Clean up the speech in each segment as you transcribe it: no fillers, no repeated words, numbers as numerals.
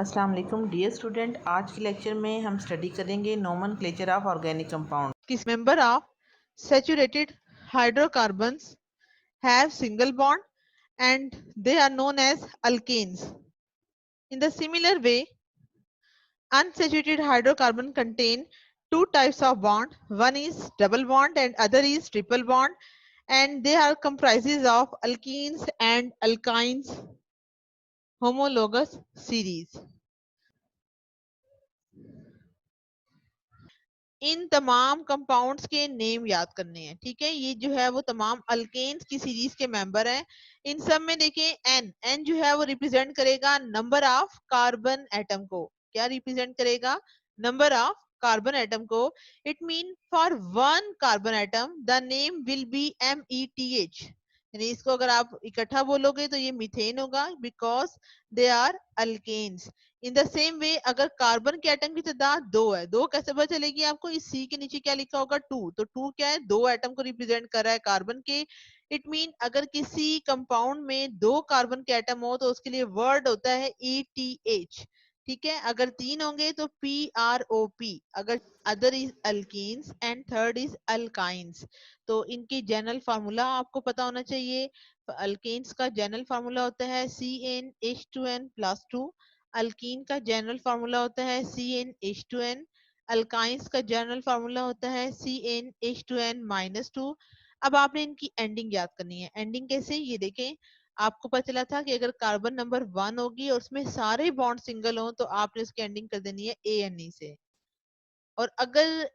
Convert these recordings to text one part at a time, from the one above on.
अस्सलाम वालेकुम dear student, आज के लेक्चर में हम स्टडी करेंगे नोमेनक्लेचर ऑफ ऑर्गेनिक कंपाउंड। किस member of saturated hydrocarbons have single bond and they are known as alkanes. In the similar way, unsaturated hydrocarbon contain two types of bond. One is double bond and other is triple bond, and they are comprises of alkenes and alkynes homologous series. इन तमाम compounds के name याद करने हैं। ठीक है, ये जो है वो तमाम अल्केन्स की सीरीज के मेंबर हैं। इन सब में देखें एन जो है वो रिप्रेजेंट करेगा नंबर ऑफ कार्बन एटम को। क्या रिप्रेजेंट करेगा? नंबर ऑफ कार्बन एटम को। It mean for one carbon atom the name will be METH, यानी इसको अगर आप इकट्ठा बोलोगे तो ये मीथेन होगा, because they are alkanes. In the same way अगर कार्बन के एटम की तादाद 2 है, 2 कैसे पता चलेगी आपको? इस सी के नीचे क्या लिखा होगा? 2। तो 2 क्या है? 2 एटम को रिप्रेजेंट कर रहा है कार्बन के। इट मीन अगर किसी कंपाउंड में 2 कार्बन के एटम हो तो उसके लिए वर्ड होता है ETH। ठीक है, अगर 3 होंगे तो PROP, अगर other is alkenes and third is alkynes. तो इनकी जनरल फार्मूला आपको पता होना चाहिए। अल्केन्स का जनरल फार्मूला होता है CnH2n+2। अल्कीन का जनरल फार्मूला होता है CnH2n। अल्काइंस का जनरल फार्मूला होता है CnH2n-2। अब आपने इनकी एंडिंग याद करनी है। एंडिंग कैसे? ये देखें, आपको पता चला था कि अगर कार्बन नंबर 1 होगी और उसमें सारे बॉन्ड सिंगल हो तो आपने उसकी एंडिंग कर देनी है ANE से। और अगर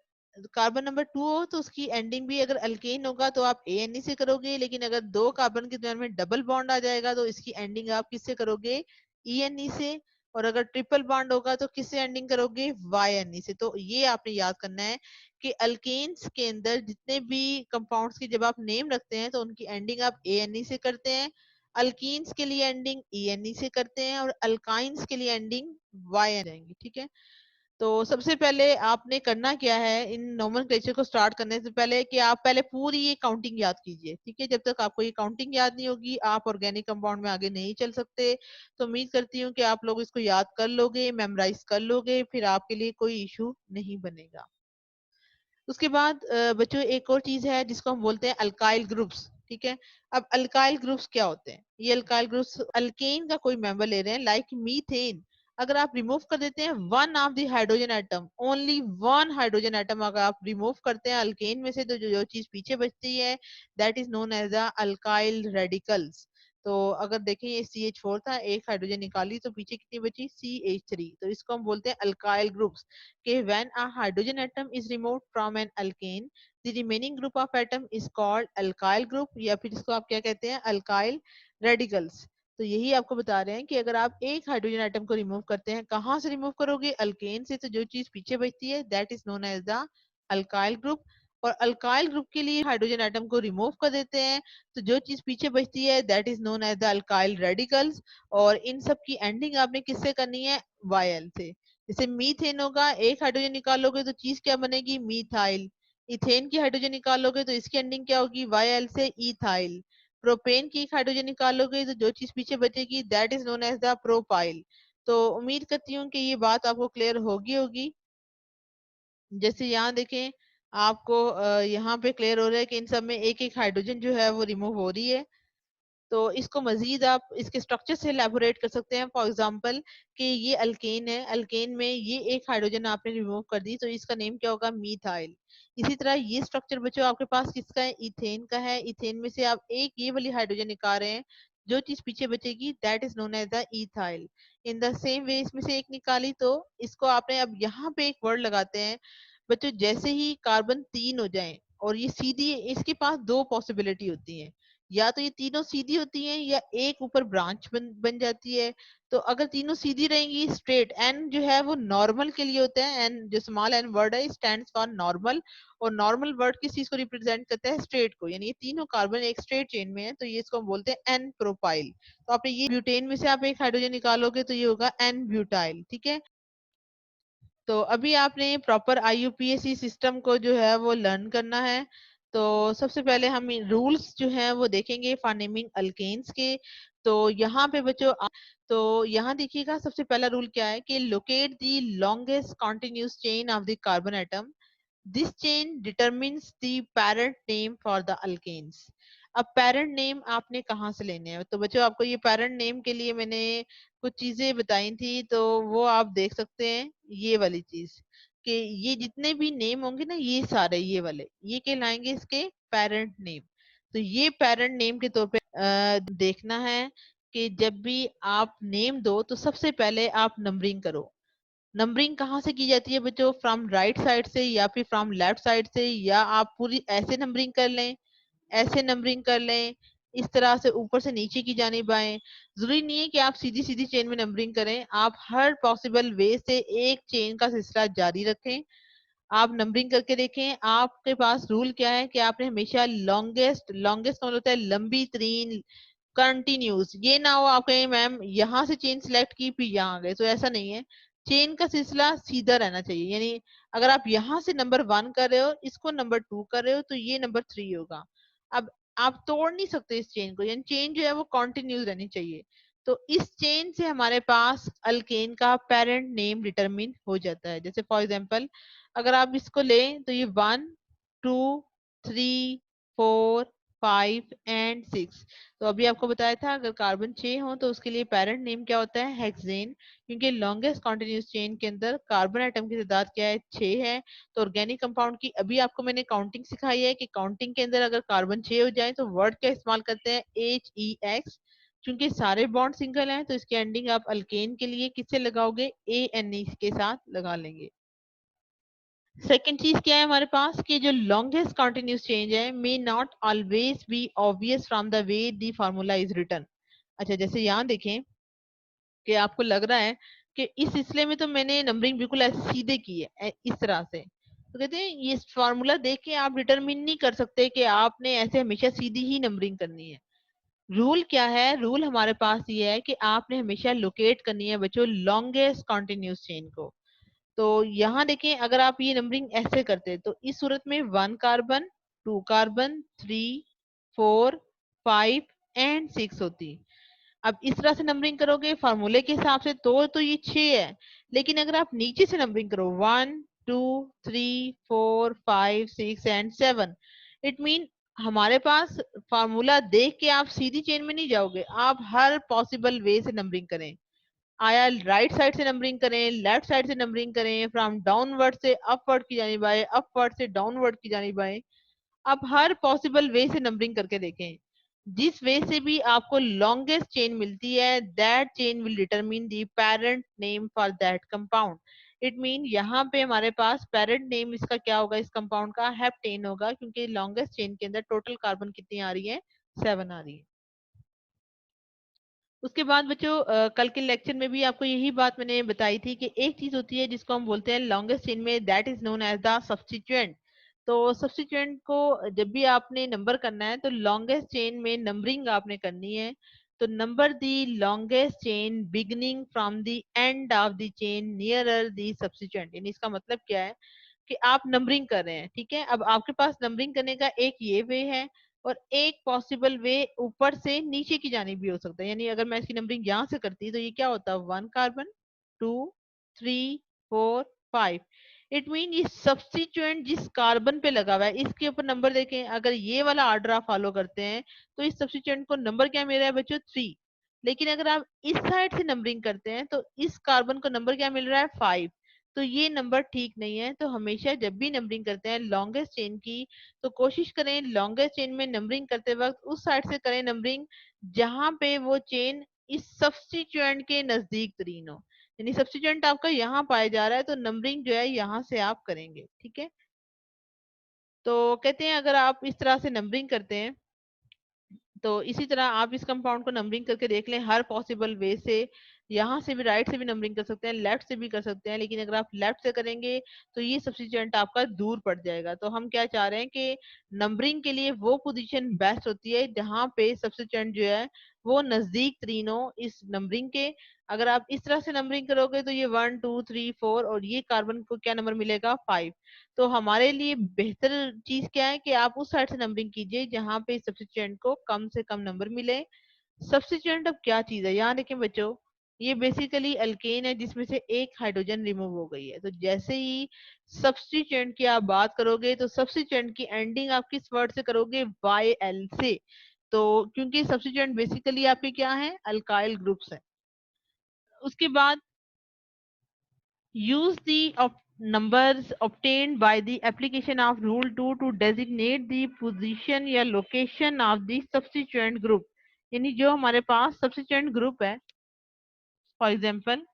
कार्बन नंबर 2 हो तो उसकी एंडिंग भी अगर अल्केन होगा तो आप ANE से करोगे, लेकिन अगर 2 कार्बन के दरमियान में डबल बॉन्ड आ जाएगा तो इसकी एंडिंग आप किससे करोगे? ENE से। और अगर ट्रिपल बॉन्ड होगा तो किससे एंडिंग करोगे? YNE से। तो ये आपने याद करना है कि अल्केन्स के अंदर जितने भी कंपाउंड्स की जब आप नेम रखते हैं तो उनकी एंडिंग आप ANE से करते हैं। अल्कीन्स के लिए एंडिंग ENE से करते हैं और अल्काइंस के लिए एंडिंग YN रहेंगी। ठीक है, तो सबसे पहले आपने करना क्या है इन नोमेनक्लेचर को स्टार्ट करने से पहले कि आप पहले पूरी ये काउंटिंग याद कीजिए। ठीक है, जब तक आपको ये काउंटिंग याद नहीं होगी आप ऑर्गेनिक कंपाउंड में आगे नहीं चल सकते। तो उम्मीद करती हूँ कि आप लोग इसको याद कर लोगे, मेमोराइज कर लोगे, फिर आपके लिए कोई इशू नहीं बनेगा। उसके बाद बच्चों एक और चीज है जिसको हम बोलते हैं अल्काइल ग्रुप्स। ठीक है, अब अल्काइल ग्रुप्स क्या होते हैं? ये अल्काइल ग्रुप्स अल्केन का कोई मेंबर ले रहे हैं, लाइक मीथेन। अगर आप रिमूव कर देते हैं one of the hydrogen atom, only one hydrogen atom अगर आप रिमूव करते हैं अल्केन में से, तो जो चीज पीछे बचती है that is known as the alkyl radicals. तो अगर देखें ये CH4 था, एक हाइड्रोजन निकाली तो पीछे कितनी बची? CH3। तो इसको हम बोलते हैं alkyl groups. Okay, when a hydrogen atom is removed from an alkane, the remaining group of atom is called alkyl group, या फिर इसको आप क्या कहते हैं? alkyl radicals। तो यही आपको बता रहे हैं कि अगर आप एक हाइड्रोजन एटम को रिमूव करते हैं, कहाँ से रिमूव करोगे? अल्केन से। तो जो चीज पीछे बचती है that is known as the alkyl group. और अल्काइल ग्रुप के लिए हाइड्रोजन एटम को रिमूव कर देते हैं तो जो चीज पीछे बचती है that is known as the alkyl radicals. और इन सब की एंडिंग आपने किससे करनी है? YL से। जैसे मीथेन होगा, एक हाइड्रोजन निकालोगे तो चीज क्या बनेगी? मीथाइल। इथेन की हाइड्रोजन निकालोगे तो इसकी एंडिंग क्या होगी? YL से इथाइल। प्रोपेन की एक हाइड्रोजन निकालोगे तो जो चीज पीछे बचेगी that is known as the propyl. तो उम्मीद करती हूँ कि ये बात आपको क्लियर होगी। जैसे यहाँ देखें, आपको यहाँ पे क्लियर हो रहा है कि इन सब में एक एक हाइड्रोजन जो है वो रिमूव हो रही है। तो इसको मजीद आप इसके स्ट्रक्चर से एलैबोरेट कर सकते हैं। फॉर एग्जांपल कि ये अल्केन है, अल्केन में ये एक हाइड्रोजन आपने रिमूव कर दी तो इसका नेम क्या होगा? मीथाइल। इसी तरह ये स्ट्रक्चर बच्चों आपके पास किसका है? इथेन का है। इथेन में से आप एक ये वाली हाइड्रोजन निकाल रहे हैं, जो चीज पीछे बचेगी that is known as the ethyl. In the same way इसमें से एक निकाली तो इसको आपने अब यहाँ पे एक वर्ड लगाते हैं बच्चों, जैसे ही कार्बन 3 हो जाए और ये सीधी, इसके पास दो पॉसिबिलिटी होती है, या तो ये तीनों सीधी होती हैं या एक ऊपर ब्रांच बन जाती है। तो अगर तीनों सीधी रहेंगी स्ट्रेट, एन जो है वो नॉर्मल के लिए होता है, एन जो स्मॉल एन वर्ड है स्टैंड्स फॉर नॉर्मल। और नॉर्मल वर्ड किस चीज को रिप्रेजेंट करता है? स्ट्रेट को। यानी ये तीनों कार्बन एक स्ट्रेट चेन में है तो ये इसको हम बोलते हैं एन प्रोपाइल। तो आपने ये ब्यूटेन में से आप एक हाइड्रोजन निकालोगे तो ये होगा एन ब्यूटाइल। ठीक है, तो अभी आपने प्रॉपर IUPAC सिस्टम को जो है वो लर्न करना है। तो सबसे पहले हम रूल्स जो हैं वो देखेंगे फॉर नेमिंग अल्केन्स के। तो यहाँ पे बच्चों तो यहाँ देखिएगा सबसे पहला रूल क्या है कि locate the longest continuous chain of the carbon atom. This chain determines the parent name for the alkanes. अब पेरेंट नेम आपने कहाँ से लेने हैं? तो बच्चों आपको ये पेरेंट नेम के लिए मैंने कुछ चीजें बताई थी, तो वो आप देख सकते हैं। ये वाली चीज कि ये जितने भी नेम होंगे ना, ये सारे ये वाले ये कहलाएंगे इसके पेरेंट नेम। तो ये पेरेंट नेम के तौर पे देखना है कि जब भी आप नेम दो तो सबसे पहले आप नंबरिंग करो। नंबरिंग कहाँ से की जाती है बच्चों? फ्रॉम राइट साइड से या फिर फ्रॉम लेफ्ट साइड से, या आप पूरी ऐसे नंबरिंग कर लें, ऐसे नंबरिंग कर लें, इस तरह से ऊपर से नीचे की जानिब आए। जरूरी नहीं है कि आप सीधी सीधी चेन में नंबरिंग करें, आप हर पॉसिबल वे से एक चेन का सिलसिला जारी रखें। आप नंबरिंग करके देखें। आपके पास रूल क्या है कि आपने हमेशा लॉन्गेस्ट, लॉन्गेस्ट का मतलब होता है लंबी तरीन, कंटिन्यूस। ये ना हो आप कहें मैम यहाँ से चेन सिलेक्ट की फिर यहाँ गए, तो ऐसा नहीं है। चेन का सिलसिला सीधा रहना चाहिए। यानी अगर आप यहाँ से नंबर 1 कर रहे हो, इसको नंबर 2 कर रहे हो, तो ये नंबर 3 होगा। अब आप तोड़ नहीं सकते इस चेन को, यानी चेन जो है वो कंटिन्यूस रहनी चाहिए। तो इस चेन से हमारे पास अल्केन का पेरेंट नेम डिटरमिन हो जाता है। जैसे फॉर एग्जांपल अगर आप इसको लें तो ये 1, 2, 3, 4, 5 एंड 6। तो अभी आपको बताया था अगर कार्बन 6 हो तो उसके लिए पेरेंट नेम क्या होता है? हेक्सेन। क्योंकि लॉन्गेस्ट कॉन्टिन्यूस चेन के अंदर कार्बन एटम की तादाद क्या है? 6 है। तो ऑर्गेनिक कंपाउंड की अभी आपको मैंने काउंटिंग सिखाई है कि काउंटिंग के अंदर अगर कार्बन 6 हो जाए तो वर्ड क्या इस्तेमाल करते हैं? HEX। क्योंकि सारे बॉन्ड सिंगल हैं तो इसकी एंडिंग आप अल्केन के लिए किससे लगाओगे? ANE के साथ लगा लेंगे। सेकेंड चीज क्या है हमारे पास कि जो लॉन्गेस्ट कॉन्टिन्यूस चेंज है may not always be obvious from the way the formula is written. अच्छा जैसे यहाँ देखें कि आपको लग रहा है कि इस सिलसिले में तो मैंने नंबरिंग बिल्कुल ऐसे सीधे की है, इस तरह से। तो कहते हैं ये फॉर्मूला देख के आप डिटरमिन नहीं कर सकते कि आपने ऐसे हमेशा सीधी ही नंबरिंग करनी है। रूल क्या है? रूल हमारे पास ये है कि आपने हमेशा लोकेट करनी है बच्चों लॉन्गेस्ट कॉन्टिन्यूस चेन को। तो यहाँ देखें अगर आप ये नंबरिंग ऐसे करते तो इस सूरत में 1 कार्बन, 2 कार्बन, 3, 4, 5 एंड 6 होती। अब इस तरह से नंबरिंग करोगे फार्मूले के हिसाब से तो ये 6 है। लेकिन अगर आप नीचे से नंबरिंग करो 1, 2, 3, 4, 5, 6 एंड 7, इट मीन हमारे पास फार्मूला देख के आप सीधी चेन में नहीं जाओगे, आप हर पॉसिबल वे से नंबरिंग करें। आया राइट साइड से नंबरिंग करें, लेफ्ट साइड से नंबरिंग करें, फ्रॉम डाउनवर्ड से अपवर्ड की जानिब आए, अपवर्ड से डाउनवर्ड की जानिब आए। आप हर पॉसिबल वे से नंबरिंग करके देखें। जिस वे से भी आपको लॉन्गेस्ट चेन मिलती है that chain will determine the parent name for that compound. It mean यहाँ पे हमारे पास पेरेंट नेम इसका क्या होगा? इस कंपाउंड का हेप्टेन होगा, क्योंकि लॉन्गेस्ट चेन के अंदर टोटल कार्बन कितनी आ रही है? 7 आ रही है। उसके बाद बच्चों कल के लेक्चर में भी आपको यही बात मैंने बताई थी कि एक चीज होती है जिसको हम बोलते हैं लॉन्गेस्ट चेन में, that is known as the substituent. तो सब्स्टिट्यूएंट को जब भी आपने नंबर करना है तो लॉन्गेस्ट चेन में नंबरिंग आपने करनी है। तो number the longest chain beginning from the end of the chain nearer the substituent. यानी इसका मतलब क्या है कि आप नंबरिंग कर रहे हैं, ठीक है। अब आपके पास नंबरिंग करने का एक ये वे है और एक पॉसिबल वे ऊपर से नीचे की जानी भी हो सकता है। यानी अगर मैं इसकी नंबरिंग यहाँ से करती तो ये क्या होता? 1 कार्बन, 2, 3, 4, 5। इट मीन ये सब्स्टिट्यूएंट जिस कार्बन पे लगा हुआ है इसके ऊपर नंबर देखें। अगर ये वाला ऑर्डर आप फॉलो करते हैं तो इस सब्स्टिट्यूएंट को नंबर क्या मिल रहा है बच्चों? 3। लेकिन अगर आप इस साइड से नंबरिंग करते हैं तो इस कार्बन को नंबर क्या मिल रहा है? 5। तो ये नंबर ठीक नहीं है। तो हमेशा जब भी नंबरिंग करते हैं लॉन्गेस्ट चेन की तो कोशिश करें लॉन्गेस्ट चेन में नंबरिंग करते वक्त उस साइड से करें नंबरिंग जहां पे वो चेन इस सब्स्टिट्यूएंट के नजदीक तरीन हो। यानी सब्स्टिट्यूएंट आपका यहाँ पाया जा रहा है तो नंबरिंग जो है यहाँ से आप करेंगे, ठीक है। तो कहते हैं अगर आप इस तरह से नंबरिंग करते हैं तो इसी तरह आप इस कंपाउंड को नंबरिंग करके देख लें हर पॉसिबल वे से। यहाँ से भी राइट से भी नंबरिंग कर सकते हैं, लेफ्ट से भी कर सकते हैं, लेकिन अगर आप लेफ्ट से करेंगे तो ये सब्स्टिट्यूएंट आपका दूर पड़ जाएगा। तो हम क्या चाह रहे हैं कि नंबरिंग के लिए वो पोजीशन बेस्ट होती है जहाँ पे सब्स्टिट्यूएंट जो है वो नजदीक तरीन हो इस नंबरिंग के। अगर आप इस तरह से नंबरिंग करोगे तो ये 1, 2, 3, 4 और ये कार्बन को क्या नंबर मिलेगा? 5। तो हमारे लिए बेहतर चीज क्या है कि आप उस साइड से नंबरिंग कीजिए जहां पे सब्स्टिट्यूएंट को कम से कम नंबर मिले। सब्स्टिट्यूएंट अब क्या चीज है, यहाँ देखें बच्चों, ये बेसिकली अल्केन है जिसमें से एक हाइड्रोजन रिमूव हो गई है। तो जैसे ही सब्स्टिट्यूएंट की आप बात करोगे तो सब्स्टिट्यूएंट की एंडिंग आप किस वर्ड से करोगे, वाई एल से। तो क्योंकि सब्स्टिट्यूएंट बेसिकली आपके क्या है, अल्काइल ग्रुप्स है। उसके बाद use the numbers obtained by the application of rule 2 to designate the position या location of the substituent group। यानी जो हमारे पास substituent group है, फॉर एग्जाम्पल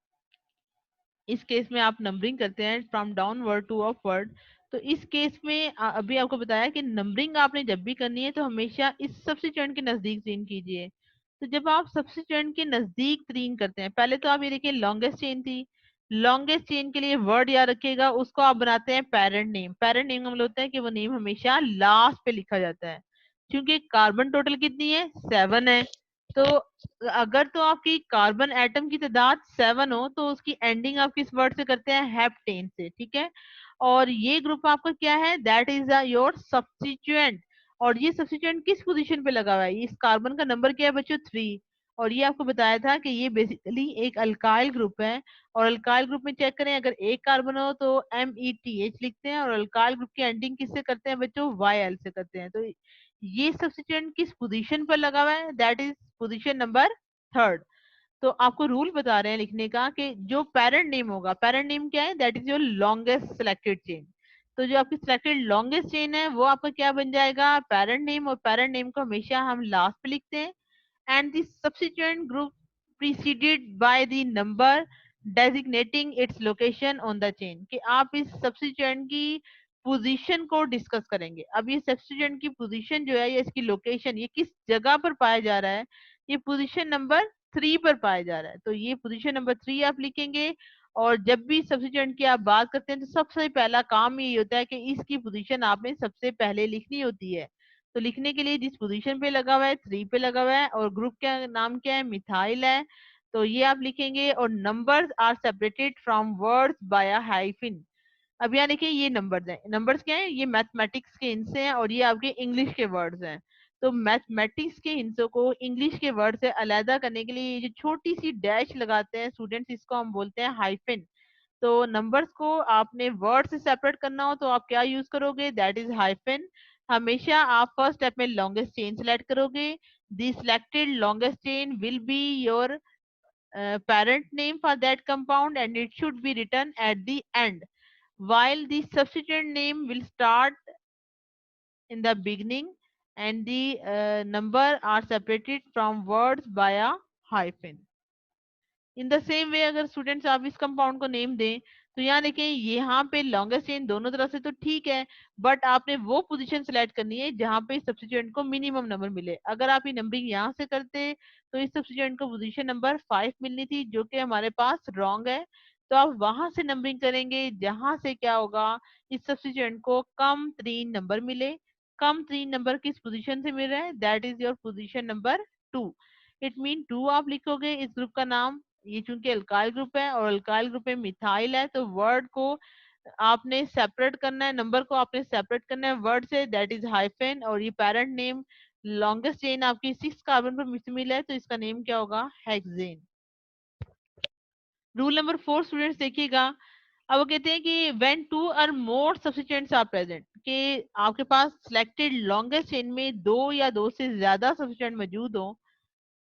इस केस में आप नंबरिंग करते हैं फ्रॉम डाउनवर्ड टू अपवर्ड। तो इस केस में अभी आपको बताया कि नंबरिंग आपने जब भी करनी है तो हमेशा इस सब्स्टिट्यूएंट के नजदीक तरीन कीजिए। तो जब आप सब्स्टिट्यूएंट के नजदीक तरीन करते हैं, पहले तो आप ये देखिए लॉन्गेस्ट चेन थी, लॉन्गेस्ट चेन के लिए वर्ड याद रखिएगा, उसको आप बनाते हैं पेरेंट नेम। पेरेंट नेम का मतलब होता है कि वो नेम हमेशा लास्ट पे लिखा जाता है। क्योंकि कार्बन टोटल कितनी है, 7 है। तो अगर तो आपकी कार्बन एटम की तादाद 7 हो तो उसकी एंडिंग आप किस वर्ड से करते हैं, हेप्टेन से, ठीक है। और ये ग्रुप आपका क्या है, दैट इज योर सब्स्टिट्यूएंट। और ये सब्स्टिट्यूएंट किस पोजीशन पे लगा हुआ है, इस कार्बन का नंबर क्या है बच्चों, 3। और ये आपको बताया था कि ये बेसिकली एक अल्काइल ग्रुप है। और अल्काइल ग्रुप में चेक करें, अगर एक कार्बन हो तो METH लिखते हैं, और अल्काइल ग्रुप की एंडिंग किससे करते हैं बच्चों, YL से करते हैं। तो ये सब्स्टिट्यूएंट किस पोजीशन पर लगा हुआ है, दैट इज पोजीशन नंबर 3। तो आपको रूल बता रहे हैं लिखने का कि जो पेरेंट नेम होगा, पेरेंट नेम क्या है, that is your longest selected chain. तो जो आपकी सिलेक्टेड लॉन्गेस्ट चेन है वो आपका क्या बन जाएगा, पेरेंट नेम। और पेरेंट नेम को हमेशा हम लास्ट पे लिखते हैं। And the substituent group preceded by the number designating its location on the chain। कि आप इस सब्स्टिट्यूएंट की पोजीशन को डिस्कस करेंगे। अब ये सब्स्टिट्यूएंट की पोजीशन जो है, ये इसकी लोकेशन, ये किस जगह पर पाया जा रहा है, ये पोजीशन नंबर 3 पर पाया जा रहा है। तो ये पोजीशन नंबर 3 आप लिखेंगे। और जब भी सब्स्टिट्यूएंट की आप बात करते हैं तो सबसे पहला काम ये होता है कि इसकी पोजीशन आपने सबसे पहले लिखनी होती है। तो लिखने के लिए जिस पोजीशन पे लगा हुआ है, 3 पे लगा हुआ है, और ग्रुप का नाम क्या है, मिथाइल है। तो ये आप लिखेंगे। और numbers are separated from words by a hyphen. अब यहाँ देखिए ये नंबर्स हैं, नंबर्स क्या है, ये मैथमेटिक्स के हिंसे हैं और ये आपके इंग्लिश के वर्ड्स हैं। तो मैथमेटिक्स के हिंसों को इंग्लिश के वर्ड से अलहदा करने के लिए ये जो छोटी सी डैश लगाते हैं स्टूडेंट्स, इसको हम बोलते हैं हाइफिन। तो नंबर्स को आपने वर्ड से सेपरेट करना हो तो आप क्या यूज करोगे, दैट इज हाइफिन। हमेशा आप फर्स्ट स्टेप में लॉन्गेस्ट चेन सेलेक्ट करोगे। The selected longest chain will be your parent name for that compound and it should be written at the end, while the substituent name will start in the beginning and the number are separated from words by a hyphen। In the same way अगर students आप इस compound को name दें तो यहाँ देखें, यहाँ पे लॉन्गेस्ट चेन दोनों तरफ से तो ठीक है, बट आपने वो पोजीशन सेलेक्ट करनी है जहाँ पे सब्स्टिट्यूएंट को मिनिमम नंबर मिले। अगर आप ये नंबरिंग यहाँ से करते तो इस सब्स्टिट्यूएंट को पोजीशन नंबर 5 मिलनी थी, जो कि हमारे पास रॉन्ग है। तो आप वहां से नंबरिंग करेंगे जहां से क्या होगा, इस सब्स्टिट्यूएंट को कम 3 नंबर मिले। कम 3 नंबर किस पोजीशन से मिल रहा है, that is your position number 2। It mean 2 आप लिखोगे इस ग्रुप का नाम। ये चूंकि अल्काइल ग्रुप है और अल्काइल ग्रुप में मिथाइल है, तो वर्ड को आपने सेपरेट करना है, नंबर को आपने सेपरेट करना है वर्ड से, दैट इज हाइफेन। और ये पेरेंट नेम, लॉन्गेस्ट चेन आपकी 6 कार्बन पर मिल है तो इसका नेम क्या होगा, हेक्सेन। रूल नंबर 4 स्टूडेंट्स देखिएगा। अब वो कहते हैं कि व्हेन 2 और मोर सब्स्टिट्यूएंट्स आर प्रेजेंट, कि आपके पास सिलेक्टेड लॉन्गेस्ट चेन में 2 या 2 से ज्यादा सब्स्टिट्यूएंट मौजूद हो,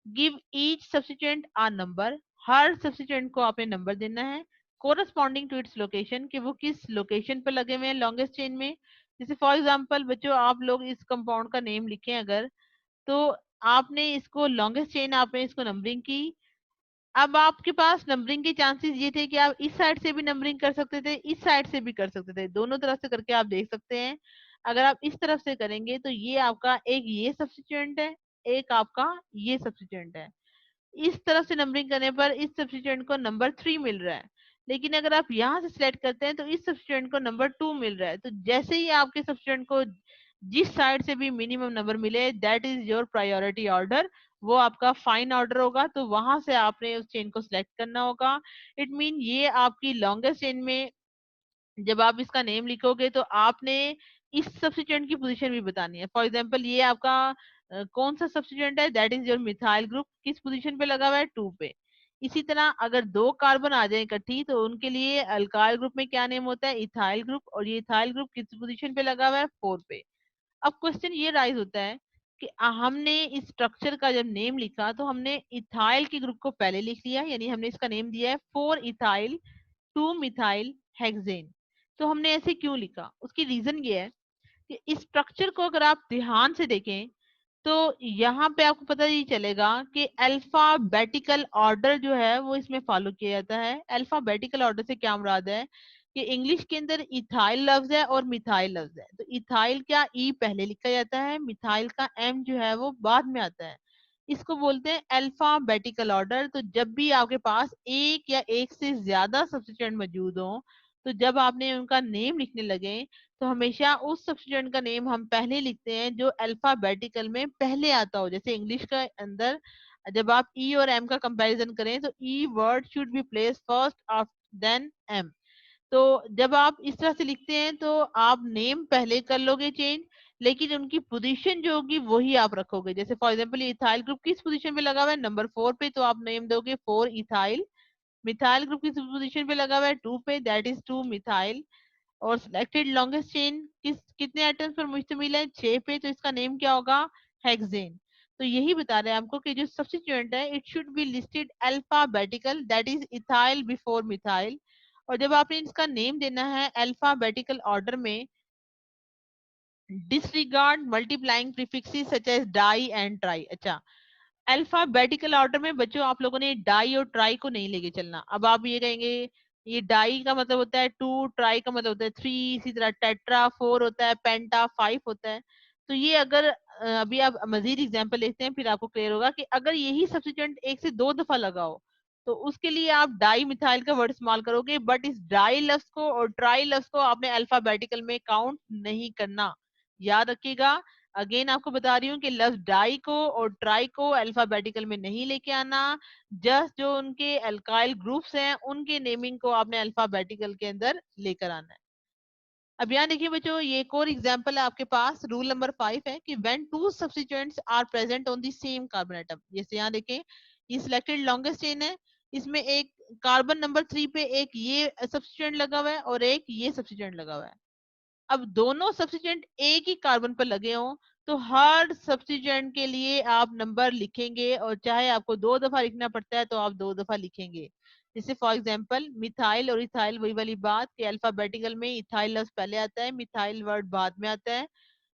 give each substituent a number. Her substituent को आपने नंबर देना है कोरस्पॉन्डिंग टू इट्स लोकेशन, कि वो किस लोकेशन पर लगे हुए हैं लॉन्गेस्ट चेन में। जैसे फॉर एग्जांपल बच्चों, आप लोग इस कंपाउंड का नेम लिखें अगर, तो आपने इसको लॉन्गेस्ट चेन, आपने इसको नंबरिंग की। अब आपके पास नंबरिंग के चांसेस ये थे कि आप इस साइड से भी नंबरिंग कर सकते थे, इस साइड से भी कर सकते थे, दोनों तरफ से करके आप देख सकते हैं। अगर आप इस तरफ से करेंगे तो ये आपका एक ये सब्स्टिट्यूएंट है, एक आपका ये सब्स्टिट्यूएंट है। इस तरफ से नंबरिंग करने पर इस सब्स्टिट्यूएंट को नंबर 3 मिल रहा है। लेकिन अगर आप यहाँ से सिलेक्ट करते हैं तो इस सब्स्टिट्यूएंट को नंबर 2 मिल रहा है। तो जैसे ही आपके सब्स्टिट्यूएंट को जिस साइड से भी मिनिमम नंबर मिले, that is your priority order, वो आपका फाइन ऑर्डर होगा। तो वहां से आपने उस चेन को सिलेक्ट करना होगा। इट मीन ये आपकी लॉन्गेस्ट चेन में जब आप इसका नेम लिखोगे तो आपने इस सब्स्टिट्यूएंट की पोजीशन भी बतानी है। फॉर एग्जांपल ये आपका कौन सा सब्स्टिट्यूएंट है, that is your methyl group, किस पोजीशन पे लगा हुआ है, 2 पे। इसी तरह अगर दो कार्बन आ जाए इकट्ठी तो उनके लिए अल्काइल ग्रुप में क्या नेम होता है, इथाइल ग्रुप, और ये इथाइल ग्रुप किस पोजीशन पे लगा हुआ है, 4 पे। अब क्वेश्चन ये राइज होता है कि हमने इस स्ट्रक्चर का जब नेम लिखा तो हमने इथाइल के ग्रुप को पहले लिख लिया, यानी हमने इसका नेम दिया है 4 इथाइल 2 मिथाइल हेक्सेन। तो हमने ऐसे क्यों लिखा, उसकी रीजन ये है कि इस स्ट्रक्चर को अगर आप ध्यान से देखें तो यहाँ पे आपको पता ही चलेगा कि अल्फाबेटिकल ऑर्डर जो है वो इसमें फॉलो किया जाता है। अल्फाबेटिकल ऑर्डर से क्या मुराद है कि इंग्लिश के अंदर इथाइल लफ्ज है और मिथाइल लफ्ज है, तो इथाइल का ई पहले लिखा जाता है, मिथाइल का एम जो है वो बाद में आता है। इसको बोलते हैं अल्फाबेटिकल ऑर्डर। तो जब भी आपके पास एक या एक से ज्यादा सब्स्टिट्यूएंट मौजूद हो तो जब आपने उनका नेम लिखने लगे तो हमेशा उस सब्स्टिट्यूएंट का नेम हम पहले लिखते हैं जो अल्फाबेटिकल में पहले आता हो। जैसे इंग्लिश का अंदर जब आप ई और एम का कंपैरिजन करें तो E word should be place first after then M. तो जब आप इस तरह से लिखते हैं तो आप नेम पहले कर लोगे चेंज, लेकिन उनकी पोजीशन जो होगी वही आप रखोगे। जैसे फॉर एग्जांपल इथाइल ग्रुप किस पोजीशन पे लगा हुआ है, नंबर 4 पे, तो आप नेम दोगे 4 इथाइल। मिथाइल ग्रुप किस पोजीशन पे लगा हुआ है, 2 पे, दैट इज 2 मिथाइल। और सिलेक्टेड लॉन्गेस्ट चेन कितने एटम्स पर मुश्तमिल है, 6 पे, तो इसका नेम क्या होगा, हेक्सेन। तो यही बता रहे हैं आपको कि जो सब्स्टिट्यूएंट है it should be listed alphabetical, that is ethyl before methyl. और जब आपने इसका नेम देना है अल्फाबेटिकल ऑर्डर में, disregard multiplying prefixes such as di and tri. अच्छा, अल्फाबेटिकल ऑर्डर में बच्चों आप लोगों ने डाई और ट्राई को नहीं लेके चलना। अब आप ये कहेंगे ये डाई का मतलब होता है 2, ट्राई का मतलब होता है 3, इसी तरह टेट्रा 4 होता है, पेंटा 5 होता है। तो ये अगर अभी आप मजीद एग्जांपल लेते हैं फिर आपको क्लियर होगा कि अगर यही सब्स्टिट्यूएंट एक से दो दफा लगाओ तो उसके लिए आप डाई मिथाइल का वर्ड इस्तेमाल करोगे, बट इस डाई लफ्ज को और ट्राई लफ्ज को आपने अल्फाबेटिकल में काउंट नहीं करना, याद रखिएगा। अगेन आपको बता रही हूँ कि लफ्ज डाई को और ट्राई को अल्फाबेटिकल में नहीं लेके आना, जस्ट जो उनके अल्काइल ग्रुप्स हैं उनके नेमिंग को आपने अल्फाबेटिकल के अंदर लेकर आना है। अब यहाँ देखिए बच्चों, ये एक और एग्जांपल है आपके पास, रूल नंबर 5 है कि when two substituents are present on the same carbon atom. जैसे यहाँ देखें ये सिलेक्टेड लॉन्गेस्ट चेन है, इसमें एक कार्बन नंबर 3 पे एक ये सब्स्टिट्यूएंट लगा हुआ है और एक ये सब्स्टिट्यूएंट लगा हुआ है। अब दोनों सब्स्टिट्यूएंट एक ही कार्बन पर लगे हों तो हर सब्स्टिट्यूएंट के लिए आप नंबर लिखेंगे, और चाहे आपको 2 दफा लिखना पड़ता है तो आप 2 दफा लिखेंगे। जैसे फॉर एग्जांपल मिथाइल और इथाइल, वही वाली बात कि अल्फाबेटिकल में इथाइल लफ्ज पहले आता है, मिथाइल वर्ड बाद में आता है।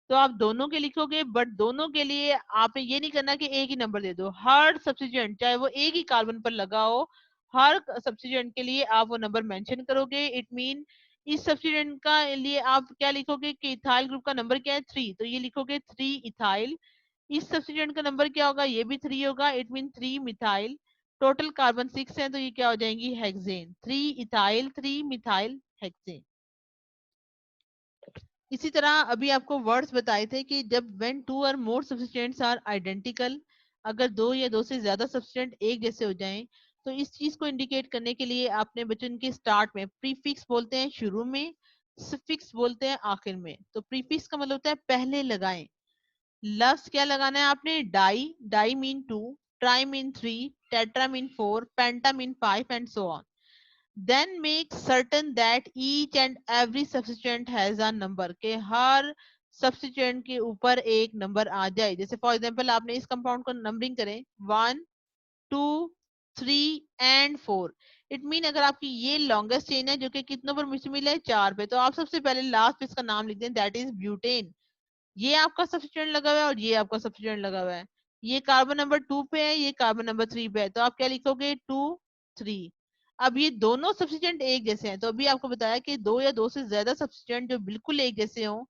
तो आप दोनों के लिखोगे, बट दोनों के लिए आपने ये नहीं करना कि एक ही नंबर दे दो। हर सब्स्टिट्यूएंट चाहे वो एक ही कार्बन पर लगा हो, हर सब्स्टिट्यूएंट के लिए आप वो नंबर मेंशन करोगे। इट मीन इस सब्स्टिट्यूएंट का लिए आप क्या लिखोगे कि इथाइल ग्रुप का नंबर क्या है, 3, तो ये लिखोगे 3 इथाइल। इस सब्स्टिट्यूएंट का नंबर क्या होगा, ये भी 3 होगा, it mean 3 methyl. Total carbon 6 है तो ये क्या हो जाएंगी, हेक्सेन। 3 ethyl 3 methyl hexane. इसी तरह अभी आपको वर्ड्स बताए थे कि जब व्हेन टू और मोर सब्स्टिट्यूएंट्स आर आइडेंटिकल, अगर दो या दो से ज्यादा सब्स्टिट्यूएंट एक जैसे हो जाएं तो इस चीज को इंडिकेट करने के लिए आपने बच्चों इनके स्टार्ट में प्रीफिक्स बोलते हैं शुरू में, सफिक्स बोलते हैं आखिर में। तो प्रीफिक्स का मतलब होता है पहले लगाएं। लफ्ज क्या लगाना है आपने, di, di mean 2, tri mean 3, tetra mean 4, penta mean 5 and so on. Then make certain that each and every substituent has a number, के हर substituent के ऊपर एक नंबर आ जाए। जैसे फॉर एग्जांपल आपने इस कंपाउंड को नंबरिंग करें 1 2 3 एंड 4। इट मीन अगर आपकी ये लॉन्गेस्ट चेन है जो कि कितनों पर मुश्तमिल है, 4 पे, तो आप सबसे पहले लास्ट पे इसका नाम लिख दें, दैट इज ब्यूटेन। ये आपका सब्स्टिट्यूएंट लगा हुआ है और ये आपका सब्स्टिट्यूएंट लगा हुआ है। ये कार्बन नंबर 2 पे है, ये कार्बन नंबर 3 पे है, तो आप क्या लिखोगे 2 3। अब ये दोनों सब्स्टिट्यूएंट एक जैसे हैं, तो अभी आपको बताया कि दो या दो से ज्यादा सब्स्टिट्यूएंट जो बिल्कुल एक जैसे हों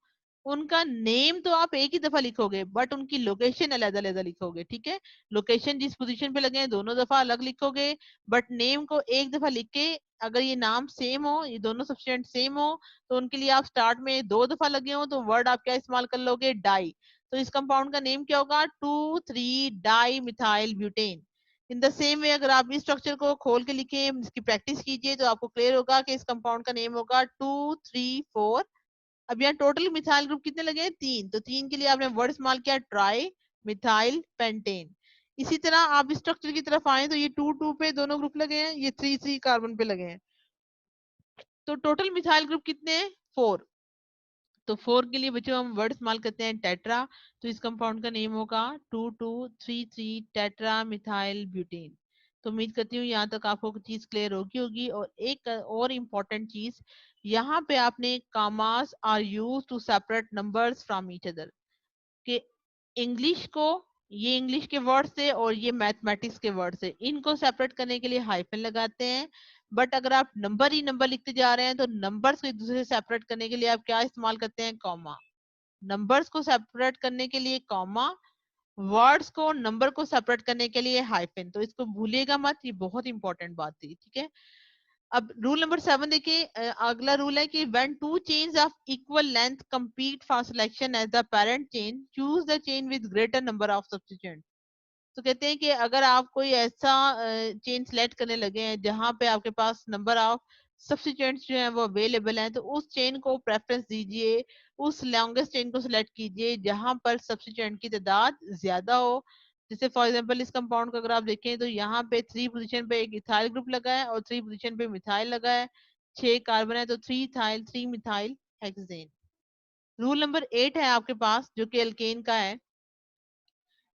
उनका नेम तो आप एक ही दफा लिखोगे बट उनकी लोकेशन अलग अलग लिखोगे। ठीक है, लोकेशन जिस पोजीशन पे लगे हैं दोनों दफा अलग लिखोगे, बट नेम को एक दफा लिख के, अगर ये नाम सेम हो, ये दोनों सब्स्टिट्यूएंट सेम हो, तो उनके लिए आप स्टार्ट में 2 दफा लगे हो तो वर्ड आप क्या इस्तेमाल कर लोगे, डाई। तो इस कंपाउंड का नेम क्या होगा, 2 3 di methyl butane. In the same way अगर आप इस स्ट्रक्चर को खोल के लिखें, इसकी प्रैक्टिस कीजिए, तो आपको क्लियर होगा कि इस कंपाउंड का नेम होगा 2 3 4। अब यहाँ टोटल मिथाइल ग्रुप कितने लगे हैं, 3, तो 3 के लिए आपने वर्ड इस्तेमाल किया ट्राई, मिथाइल पेंटेन। इसी तरह आप स्ट्रक्चर की तरफ आए तो ये 2 2 पे दोनों ग्रुप लगे हैं, ये 3 3 कार्बन पे लगे हैं। तो टोटल मिथाइल ग्रुप कितने हैं? 4। तो 4 के लिए बच्चों हम वर्ड इस्तेमाल करते हैं टेट्रा। तो इस कंपाउंड का नेम होगा 2233 टेट्रा मिथाइल ब्यूटेन। तो उम्मीद करती हूँ यहाँ तक आपको चीज क्लियर होगी। और एक और इम्पोर्टेंट चीज, यहाँ पे आपने commas are use to separate numbers from each other, कि इंग्लिश को, ये इंग्लिश के वर्ड से और ये मैथमेटिक्स के वर्ड से, इनको सेपरेट करने के लिए हाइफन लगाते हैं। बट अगर आप नंबर ही नंबर लिखते जा रहे हैं तो नंबर्स को एक दूसरे से सेपरेट करने के लिए आप क्या इस्तेमाल करते हैं? कॉमा। नंबर्स को सेपरेट करने के लिए कॉमा, वर्ड्स को, नंबर को सेपरेट करने के लिए हाइफन। तो इसको भूलिएगा मत, ये बहुत इंपॉर्टेंट बात थी, ठीक है। अब रूल नंबर 7 देखिए, अगला रूल है कि when two chains of equal length compete for selection as the parent chain, choose the chain with greater number of substituents। तो कहते हैं कि अगर आप कोई ऐसा चेन सेलेक्ट करने लगे हैं जहां पे आपके पास नंबर ऑफ सब्सटीट्यूएंट्स जो हैं वो अवेलेबल हैं, तो उस चेन को प्रेफरेंस दीजिए, उस लॉन्गेस्ट चेन को सिलेक्ट कीजिए जहां पर सब्सटीट्यूएंट की तादाद ज्यादा हो। जैसे फॉर एग्जांपल इस कंपाउंड को अगर आप देखें तो यहाँ पे 3 पोजीशन पे एक इथाइल ग्रुप लगा है और 3 पोजीशन पे मिथाइल लगा है, 6 कार्बन है, तो 3 ethyl 3 methyl hexane. Rule number 8 है आपके पास जो कि एल्केन का है,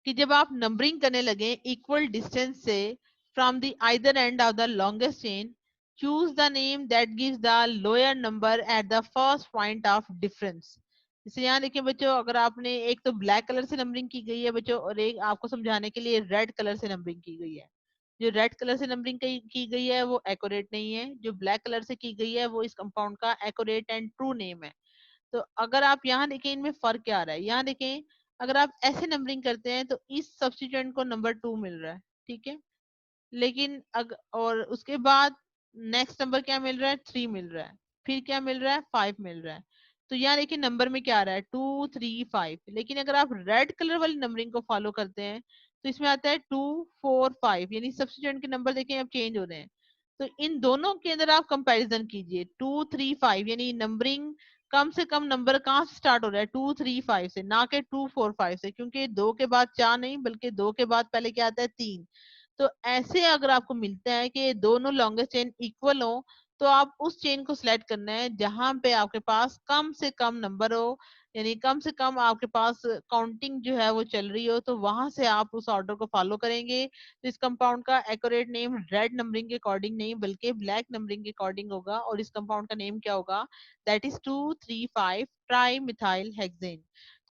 कि जब आप नंबरिंग करने लगे इक्वल डिस्टेंस से from the either end of the longest chain, choose the name that gives the lower number at the first point of difference. जैसे यहाँ देखिए बच्चों, अगर आपने एक तो ब्लैक कलर से नंबरिंग की गई है बच्चों, और एक आपको समझाने के लिए रेड कलर से नंबरिंग की गई है। जो रेड कलर से नंबरिंग की गई है वो एक्यूरेट नहीं है, जो ब्लैक कलर से की गई है वो इस कंपाउंड का एक्यूरेट एंड ट्रू नेम है। तो अगर आप यहाँ देखें इनमें फर्क क्या आ रहा है, यहाँ देखें अगर आप ऐसे नंबरिंग करते हैं तो इस सब्स्टिट्यूएंट को नंबर 2 मिल रहा है, ठीक है। लेकिन और उसके बाद नेक्स्ट नंबर क्या मिल रहा है? 3 मिल रहा है। फिर क्या मिल रहा है? 5 मिल रहा है। तो यहाँ देखिए नंबर में क्या आ रहा है? 2 3 5। लेकिन अगर आप रेड कलर वाली नंबरिंग को फॉलो करते हैं तो इसमें आता है 2 4 5, यानी सब्स्टिट्यूएंट के नंबर देखें अब चेंज हो रहे हैं। तो इन दोनों के अंदर आप कंपैरिजन कीजिए, 2 3 5, यानी नंबरिंग कम से कम नंबर कहाँ से स्टार्ट हो रहा है? 2 3 5 से, ना के 2 4 5 से, क्योंकि 2 के बाद 4 नहीं बल्कि 2 के बाद पहले क्या आता है? 3। तो ऐसे अगर आपको मिलता है कि दोनों लॉन्गेस्ट चेन इक्वल हो, तो आप उस चेन को सिलेक्ट करना है जहां पे आपके पास कम से कम नंबर हो, यानी कम से कम आपके पास काउंटिंग जो है वो चल रही हो, तो वहां से आप उस ऑर्डर को फॉलो करेंगे। तो इस कंपाउंड का एक्यूरेट नेम रेड नंबरिंग के अकॉर्डिंग नहीं बल्कि ब्लैक नंबरिंग के अकॉर्डिंग होगा, और इस कंपाउंड का नेम क्या होगा? That is 2 3 5 tri methyl hexane.